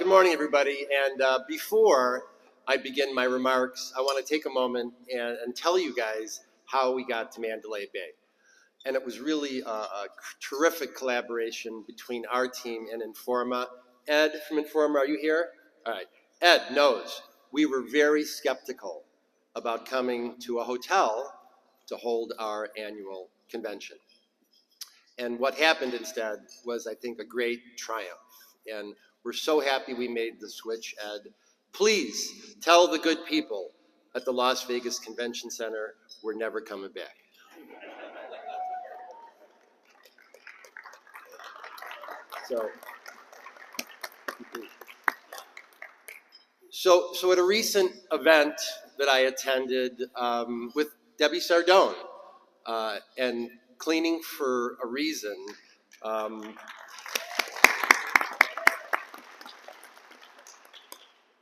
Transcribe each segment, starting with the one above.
morning, everybody. And before I begin my remarks, I want to take a moment and tell you guys how we got to Mandalay Bay. And it was really a terrific collaboration between our team and Informa. Ed from Informa, are you here? All right. Ed knows we were very skeptical about coming to a hotel to hold our annual convention. And what happened instead was, I think, a great triumph. And we're so happy we made the switch, Ed. Please tell the good people at the Las Vegas Convention Center we're never coming back. So at a recent event that I attended with Debbie Sardone and Cleaning for a Reason,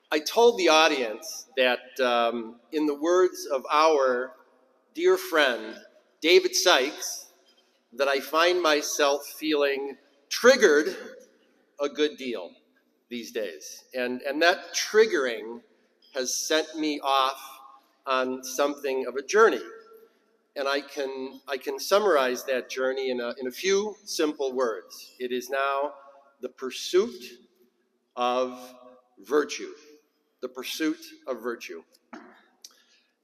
I told the audience that in the words of our dear friend, David Sykes, that I find myself feeling triggered a good deal these days. And that triggering has sent me off on something of a journey. And I can summarize that journey in a few simple words. It is now the pursuit of virtue. The pursuit of virtue.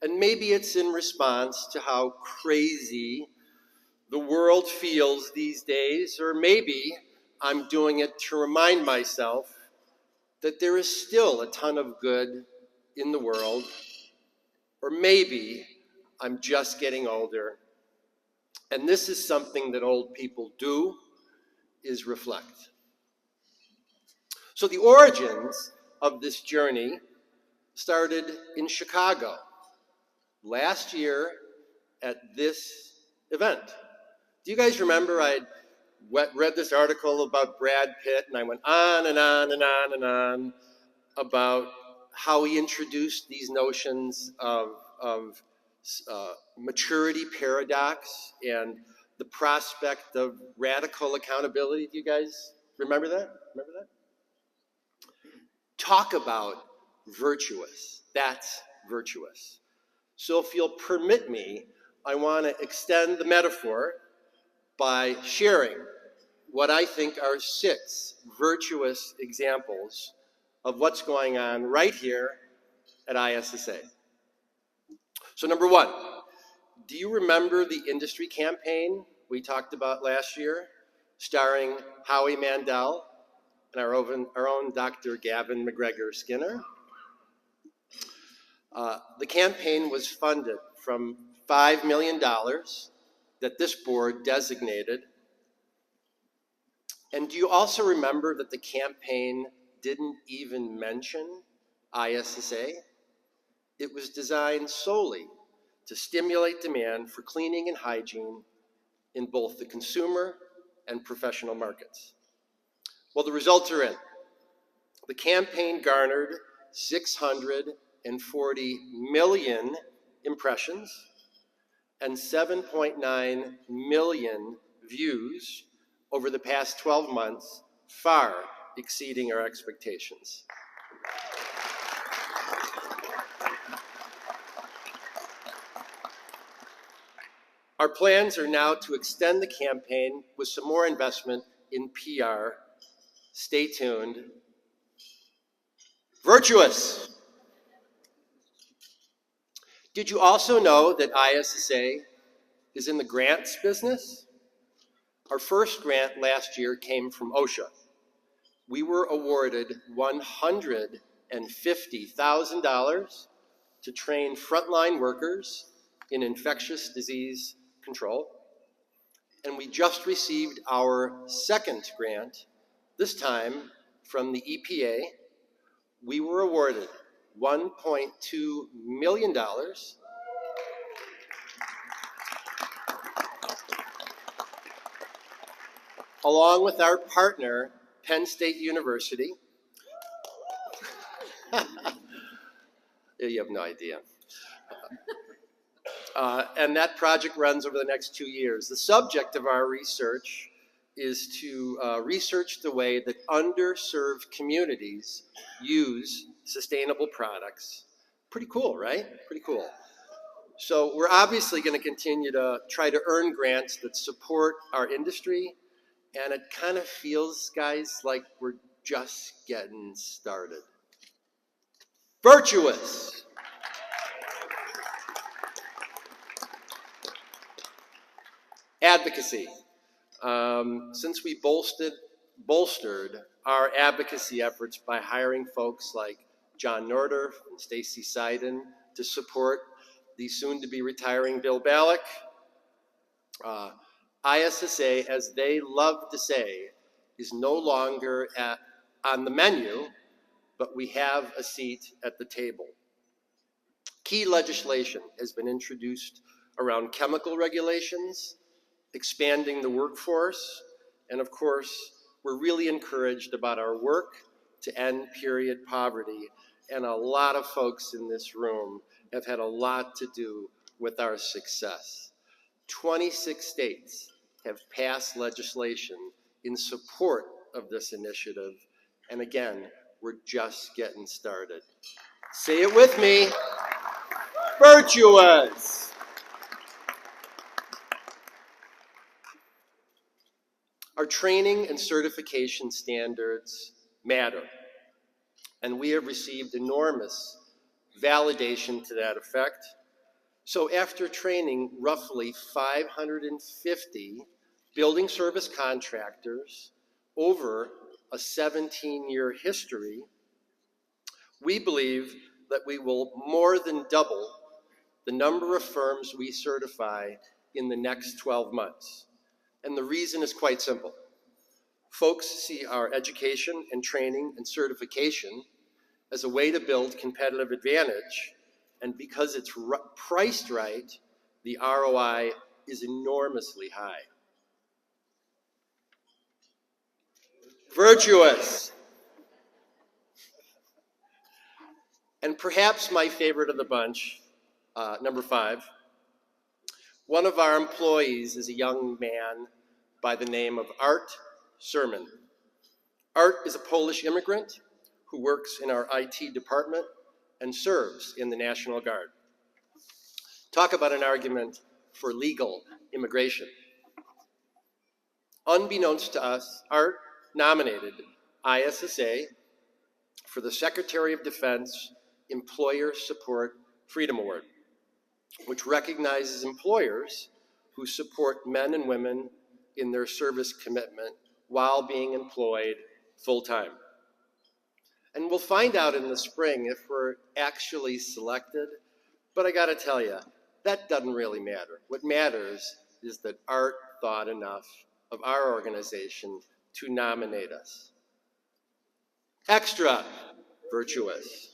And maybe it's in response to how crazy the world feels these days, or maybe I'm doing it to remind myself that there is still a ton of good in the world, or maybe I'm just getting older, and this is something that old people do, is reflect. So the origins of this journey started in Chicago last year at this event. Do you guys remember I read this article about Brad Pitt, and I went on and on and on and on about how he introduced these notions of maturity paradox and the prospect of radical accountability. Do you guys remember that? Talk about virtuous. That's virtuous. So if you'll permit me, I want to extend the metaphor by sharing what I think are 6 virtuous examples of what's going on right here at ISSA. So number 1, do you remember the industry campaign we talked about last year, starring Howie Mandel and our own Dr. Gavin McGregor Skinner? The campaign was funded from $5 million that this board designated. And do you also remember that the campaign didn't even mention ISSA? It was designed solely to stimulate demand for cleaning and hygiene in both the consumer and professional markets. Well, the results are in. The campaign garnered 640 million impressions and 7.9 million views over the past 12 months, far exceeding our expectations. Our plans are now to extend the campaign with some more investment in PR. Stay tuned. Virtuous. Did you also know that ISSA is in the grants business? Our first grant last year came from OSHA. We were awarded $150,000 to train frontline workers in infectious disease control. And we just received our second grant, this time from the EPA. We were awarded $1.2 million along with our partner, Penn State University. You have no idea. And that project runs over the next 2 years. The subject of our research is to research the way that underserved communities use sustainable products. Pretty cool, right? Pretty cool. So we're obviously going to continue to try to earn grants that support our industry, and it kind of feels, guys, like we're just getting started. Virtuous. Advocacy. Since we bolstered our advocacy efforts by hiring folks like John Nordorf and Stacy Seiden to support the soon-to-be retiring Bill Ballack, ISSA, as they love to say, is no longer on the menu, but we have a seat at the table. Key legislation has been introduced around chemical regulations, expanding the workforce, and of course, we're really encouraged about our work to end period poverty, and a lot of folks in this room have had a lot to do with our success. 26 states have passed legislation in support of this initiative, and again, we're just getting started. Say it with me, virtuous. Our training and certification standards matter, and we have received enormous validation to that effect. So after training roughly 550 building service contractors over a 17-year history, we believe that we will more than double the number of firms we certify in the next 12 months. And the reason is quite simple. Folks see our education and training and certification as a way to build competitive advantage, and because it's priced right, the ROI is enormously high. Virtuous. And perhaps my favorite of the bunch, number 5, one of our employees is a young man by the name of Art Sermon. Art is a Polish immigrant who works in our IT department and serves in the National Guard. Talk about an argument for legal immigration. Unbeknownst to us, Art nominated ISSA for the Secretary of Defense Employer Support Freedom Award, which recognizes employers who support men and women in their service commitment while being employed full-time. And we'll find out in the spring if we're actually selected, but I gotta tell you, that doesn't really matter. What matters is that Art thought enough of our organization to nominate us. Extra virtuous.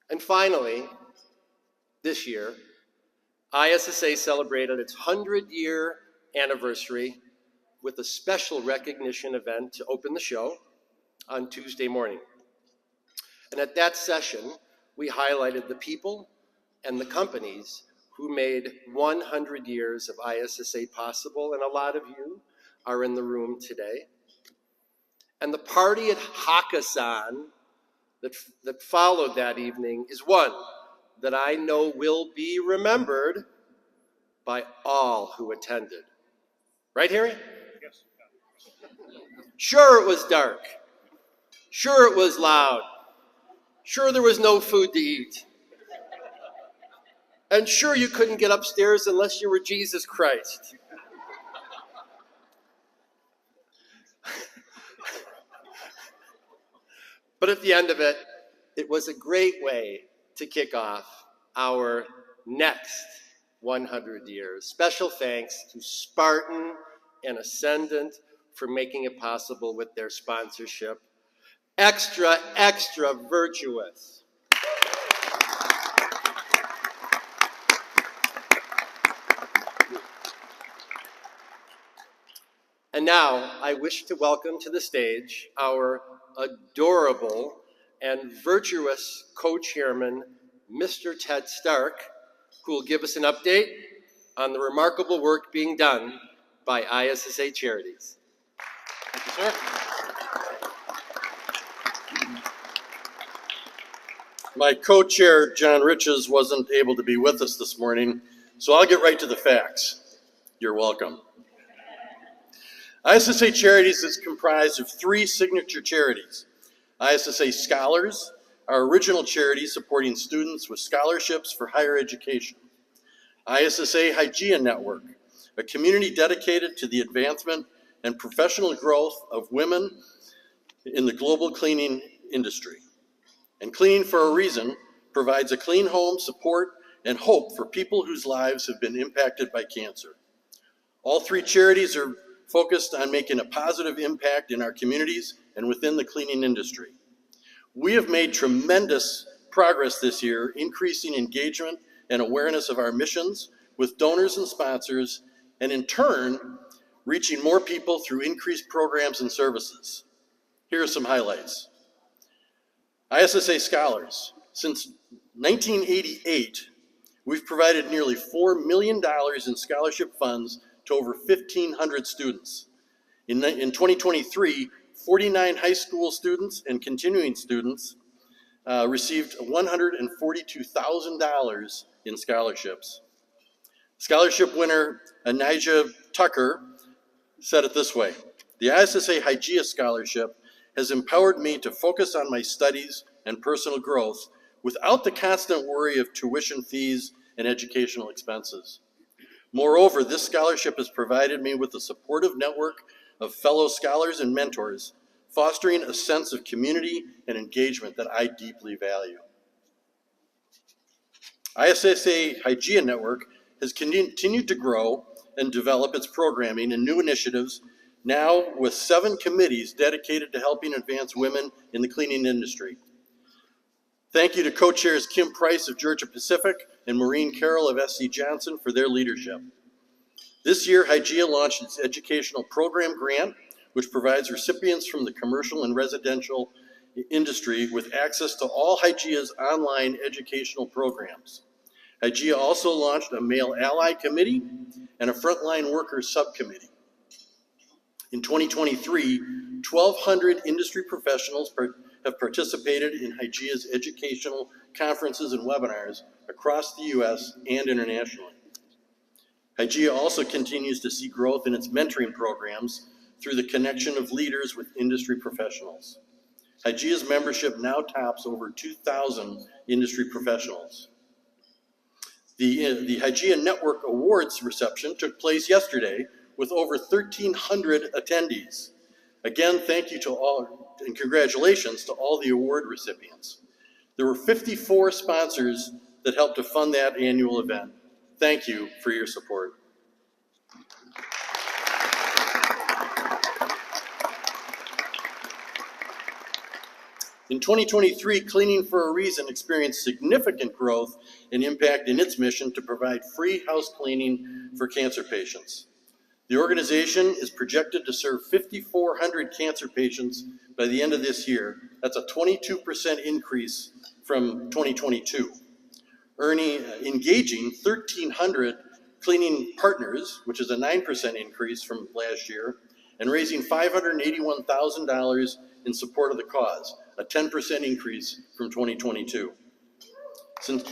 And finally, this year, ISSA celebrated its 100-year anniversary with a special recognition event to open the show on Tuesday morning. And at that session, we highlighted the people and the companies who made 100 years of ISSA possible, and a lot of you are in the room today. And the party at Hakkasan that followed that evening is one that I know will be remembered by all who attended. Right, Harry? Yes. Sure, it was dark. Sure, it was loud. Sure, there was no food to eat. And sure, you couldn't get upstairs unless you were Jesus Christ. But at the end of it, it was a great way to kick off our next 100 years. Special thanks to Spartan and Ascendant for making it possible with their sponsorship. Extra, extra virtuous. And now I wish to welcome to the stage our adorable and virtuous co-chairman, Mr. Ted Stark, who will give us an update on the remarkable work being done by ISSA Charities. Thank you, sir. My co-chair, John Riches, wasn't able to be with us this morning, so I'll get right to the facts. You're welcome. ISSA Charities is comprised of 3 signature charities. ISSA Scholars, our original charity supporting students with scholarships for higher education. ISSA Hygiene Network, a community dedicated to the advancement and professional growth of women in the global cleaning industry. And Cleaning for a Reason provides a clean home, support, and hope for people whose lives have been impacted by cancer. All 3 charities are focused on making a positive impact in our communities and within the cleaning industry. We have made tremendous progress this year, increasing engagement and awareness of our missions with donors and sponsors, and in turn, reaching more people through increased programs and services. Here are some highlights. ISSA Scholars. Since 1988, we've provided nearly $4 million in scholarship funds to over 1,500 students. In 2023, 49 high school students and continuing students received $142,000 in scholarships. Scholarship winner Anijah Tucker said it this way: "The ISSA Hygiene Scholarship has empowered me to focus on my studies and personal growth without the constant worry of tuition fees and educational expenses. Moreover, this scholarship has provided me with a supportive network of fellow scholars and mentors, fostering a sense of community and engagement that I deeply value." ISSA Hygiene Network has continued to grow and develop its programming and new initiatives, now with 7 committees dedicated to helping advance women in the cleaning industry. Thank you to co-chairs Kim Price of Georgia Pacific and Maureen Carroll of SC Johnson for their leadership. This year, Hygiea launched its educational program grant, which provides recipients from the commercial and residential industry with access to all Hygiea's online educational programs. Hygiea also launched a Male Ally Committee and a Frontline Workers Subcommittee. In 2023, 1,200 industry professionals have participated in Hygiea's educational conferences and webinars across the U.S. and internationally. Hygiea also continues to see growth in its mentoring programs through the connection of leaders with industry professionals. Hygiea's membership now tops over 2,000 industry professionals. The Hygiea Network Awards reception took place yesterday with over 1,300 attendees. Again, thank you to all and congratulations to all the award recipients. There were 54 sponsors that helped to fund that annual event. Thank you for your support. In 2023, Cleaning for a Reason experienced significant growth and impact in its mission to provide free house cleaning for cancer patients. The organization is projected to serve 5,400 cancer patients by the end of this year. That's a 22% increase from 2022. Engaging 1,300 cleaning partners, which is a 9% increase from last year, and raising $581,000 in support of the cause, a 10% increase from 2022. Since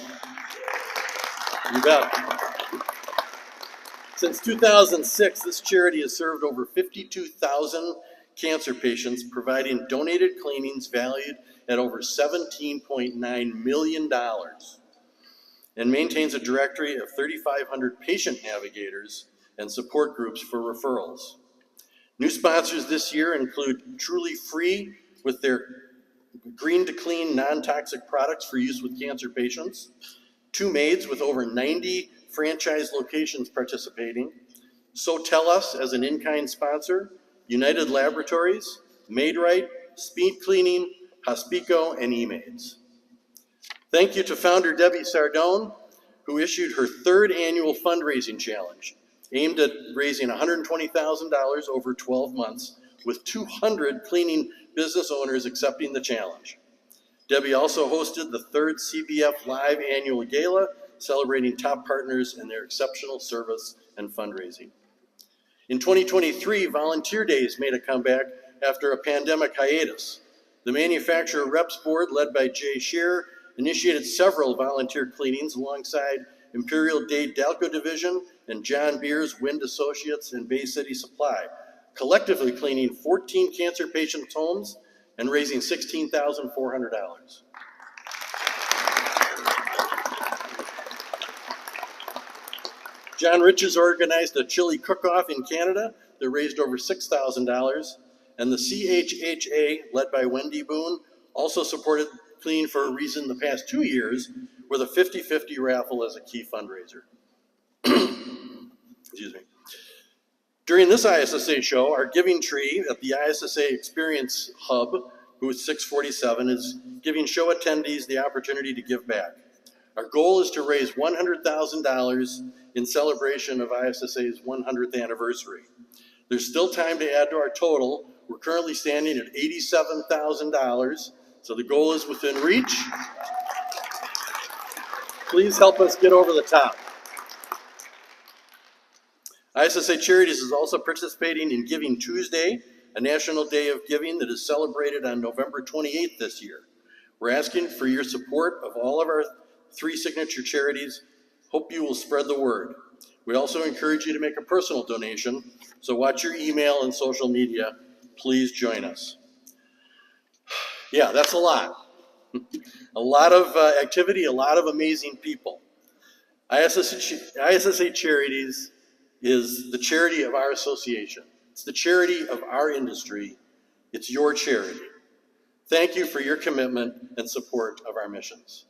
2006, this charity has served over 52,000 cancer patients, providing donated cleanings valued at over $17.9 million, and maintains a directory of 3,500 patient navigators and support groups for referrals. New sponsors this year include Truly Free with their green to clean non-toxic products for use with cancer patients, Two Maids with over 90 franchise locations participating, So Tell Us as an in-kind sponsor, United Laboratories, Maidrite, Speed Cleaning, Hospico, and eMaids. Thank you to founder Debbie Sardone, who issued her 3rd annual fundraising challenge, aimed at raising $120,000 over 12 months, with 200 cleaning business owners accepting the challenge. Debbie also hosted the 3rd CBF Live Annual Gala, celebrating top partners and their exceptional service and fundraising. In 2023, Volunteer Days made a comeback after a pandemic hiatus. The Manufacturer Reps Board, led by Jay Scheer, initiated several volunteer cleanings alongside Imperial Dade Dalco Division and John Beers Wind Associates and Bay City Supply, collectively cleaning 14 cancer patients' homes and raising $16,400. John Riches organized a chili cook-off in Canada that raised over $6,000, and the CHHA, led by Wendy Boone, also supported Clean for a Reason the past 2 years with a 50-50 raffle as a key fundraiser. Excuse me. During this ISSA show, our giving tree at the ISSA Experience Hub, booth 647, is giving show attendees the opportunity to give back. Our goal is to raise $100,000 in celebration of ISSA's 100th anniversary. There's still time to add to our total. We're currently standing at $87,000, so the goal is within reach. Please help us get over the top. ISSA Charities is also participating in Giving Tuesday, a national day of giving that is celebrated on November 28th this year. We're asking for your support of all of our 3 signature charities. Hope you will spread the word. We also encourage you to make a personal donation, so watch your email and social media. Please join us. Yeah, that's a lot. A lot of activity, a lot of amazing people. ISSA Charities is the charity of our association. It's the charity of our industry. It's your charity. Thank you for your commitment and support of our missions.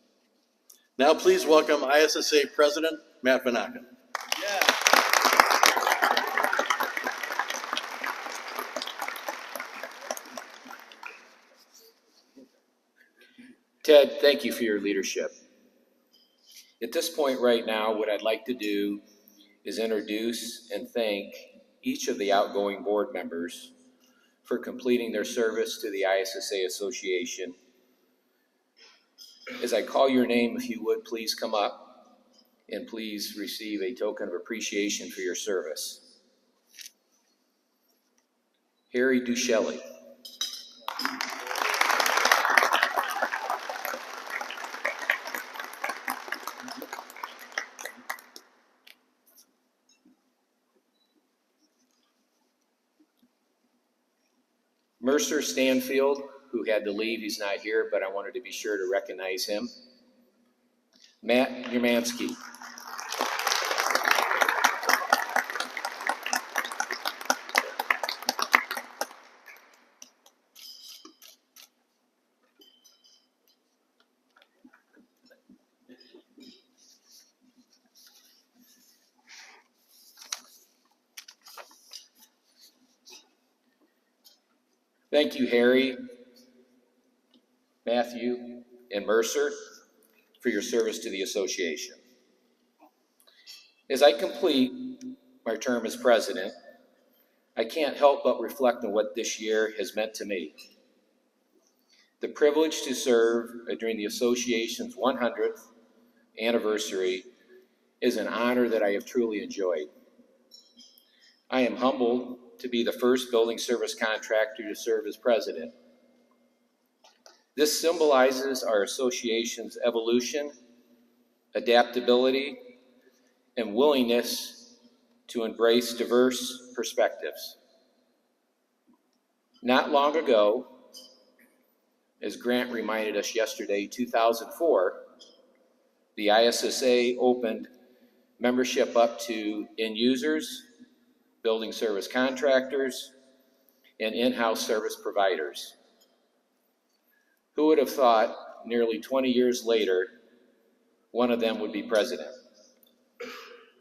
Now please welcome ISSA President Matt Schenk. Ted, thank you for your leadership. At this point right now, what I'd like to do is introduce and thank each of the outgoing board members for completing their service to the ISSA Association. As I call your name, if you would, please come up and please receive a token of appreciation for your service. Harry Dushelley. Mercer Stanfield, who had to leave, he's not here, but I wanted to be sure to recognize him. Matt Yansky. Thank you, Harry, Matthew, and Mercer for your service to the association. As I complete my term as president, I can't help but reflect on what this year has meant to me. The privilege to serve during the association's 100th anniversary is an honor that I have truly enjoyed. I am humbled to be the first building service contractor to serve as president. This symbolizes our association's evolution, adaptability, and willingness to embrace diverse perspectives. Not long ago, as Grant reminded us yesterday, 2004, the ISSA opened membership up to end users, building service contractors, and in-house service providers. Who would have thought nearly 20 years later, one of them would be president?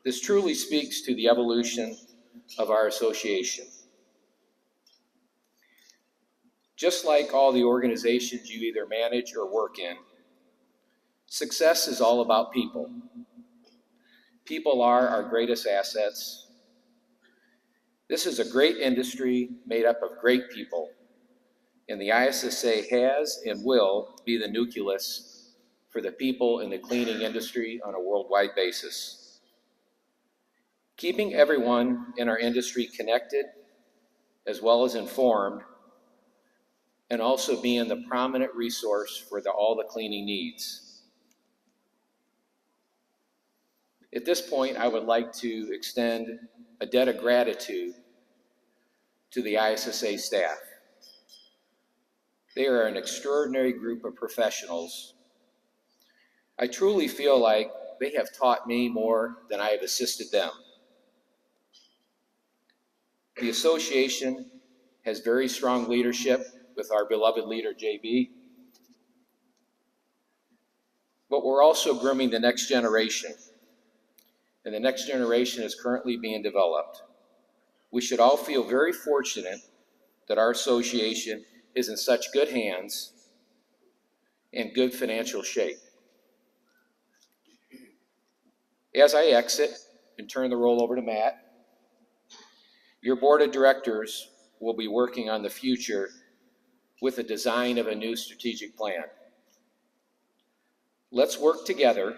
This truly speaks to the evolution of our association. Just like all the organizations you either manage or work in, success is all about people. People are our greatest assets. This is a great industry made up of great people, and the ISSA has and will be the nucleus for the people in the cleaning industry on a worldwide basis. Keeping everyone in our industry connected as well as informed, and also being the prominent resource for all the cleaning needs. At this point, I would like to extend a debt of gratitude to the ISSA staff. They are an extraordinary group of professionals. I truly feel like they have taught me more than I have assisted them. The association has very strong leadership with our beloved leader, JB. But we're also grooming the next generation, and the next generation is currently being developed. We should all feel very fortunate that our association is in such good hands and good financial shape. As I exit and turn the role over to Matt, your board of directors will be working on the future with the design of a new strategic plan. Let's work together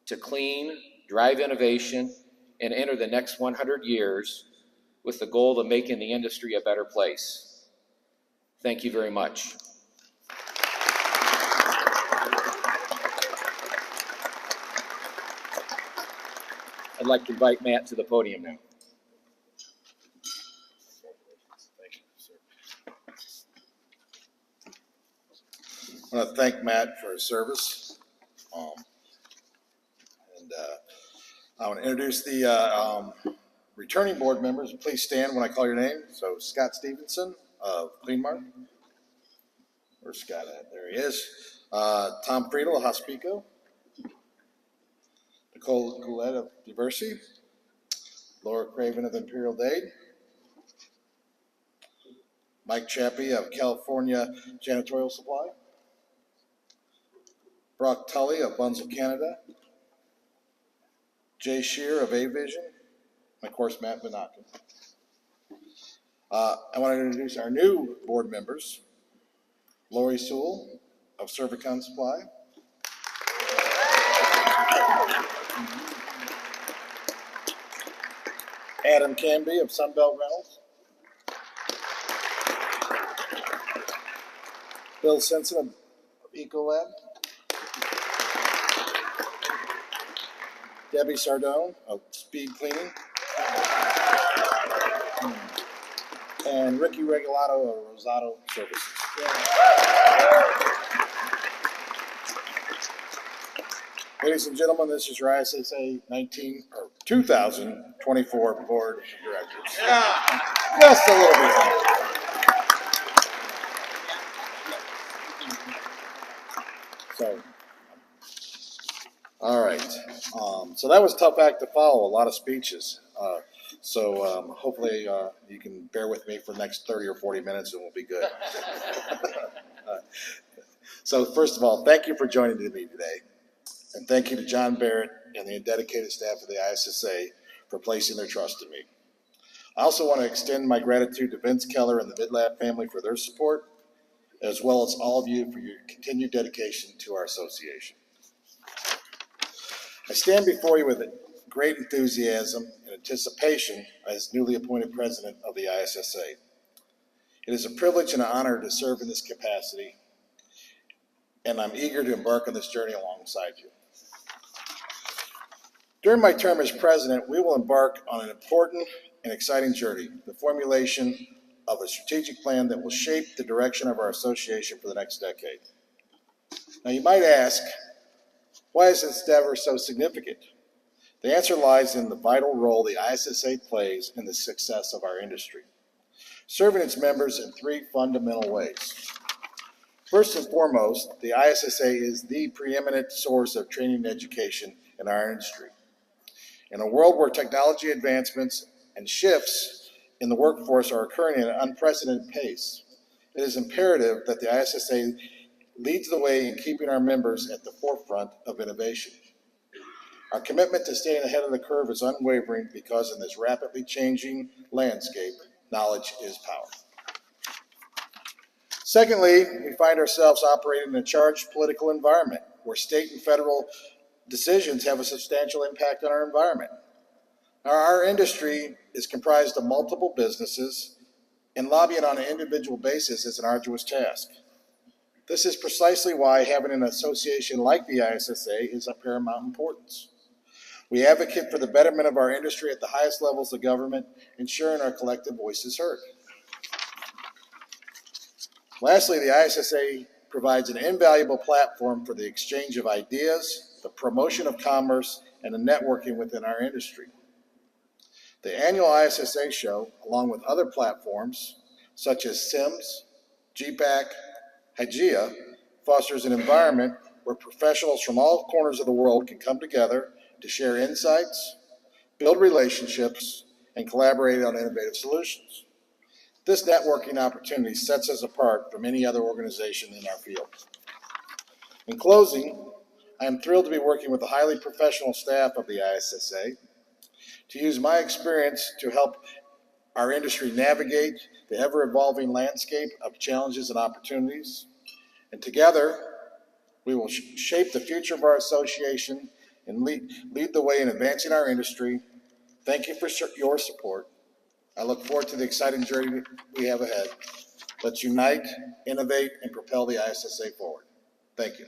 to clean, drive innovation, and enter the next 100 years with the goal of making the industry a better place. Thank you very much. I'd like to invite Matt to the podium now. Thank you, sir. I want to thank Matt for his service. I want to introduce the returning board members. Please stand when I call your name. So Scott Stevenson of CleanMark. Where's Scott at? There he is. Tom Friedel of Hospico. Nicole Goulet of Diversity. Laura Craven of Imperial Dade. Mike Chappie of California Janitorial Supply. Brock Tully of Bunzel Canada. Jay Shear of A-Vision. And of course, Matt Banakin. I want to introduce our new board members. Lori Sewell of Cervicon Supply. Adam Canby of Sunbelt Rentals. Bill Simpson of Ecolab. Debbie Sardone of Speed Cleaning. And Ricky Regalato of Rosato Services. Ladies and gentlemen, this is your ISSA 2024 Board of Directors. Just a little bit. So, all right. So that was a tough act to follow, a lot of speeches. Hopefully you can bear with me for the next 30 or 40 minutes and we'll be good. So first of all, thank you for joining me today. And thank you to John Barrett and the dedicated staff of the ISSA for placing their trust in me. I also want to extend my gratitude to Vince Keller and the Midlab family for their support, as well as all of you for your continued dedication to our association. I stand before you with great enthusiasm and anticipation as newly appointed president of the ISSA. It is a privilege and an honor to serve in this capacity, and I'm eager to embark on this journey alongside you. During my term as president, we will embark on an important and exciting journey, the formulation of a strategic plan that will shape the direction of our association for the next decade. Now you might ask, why is this endeavor so significant? The answer lies in the vital role the ISSA plays in the success of our industry, serving its members in three fundamental ways. First and foremost, the ISSA is the preeminent source of training and education in our industry. In a world where technology advancements and shifts in the workforce are occurring at an unprecedented pace, it is imperative that the ISSA leads the way in keeping our members at the forefront of innovation. Our commitment to staying ahead of the curve is unwavering because in this rapidly changing landscape, knowledge is power. Secondly, we find ourselves operating in a charged political environment where state and federal decisions have a substantial impact on our environment. Our industry is comprised of multiple businesses, and lobbying on an individual basis is an arduous task. This is precisely why having an association like the ISSA is of paramount importance. We advocate for the betterment of our industry at the highest levels of government, ensuring our collective voice is heard. Lastly, the ISSA provides an invaluable platform for the exchange of ideas, the promotion of commerce, and the networking within our industry. The annual ISSA Show, along with other platforms such as SIMS, GPAC, IGEA, fosters an environment where professionals from all corners of the world can come together to share insights, build relationships, and collaborate on innovative solutions. This networking opportunity sets us apart from any other organization in our field. In closing, I am thrilled to be working with the highly professional staff of the ISSA to use my experience to help our industry navigate the ever-evolving landscape of challenges and opportunities. And together, we will shape the future of our association and lead the way in advancing our industry. Thank you for your support. I look forward to the exciting journey we have ahead. Let's unite, innovate, and propel the ISSA forward. Thank you.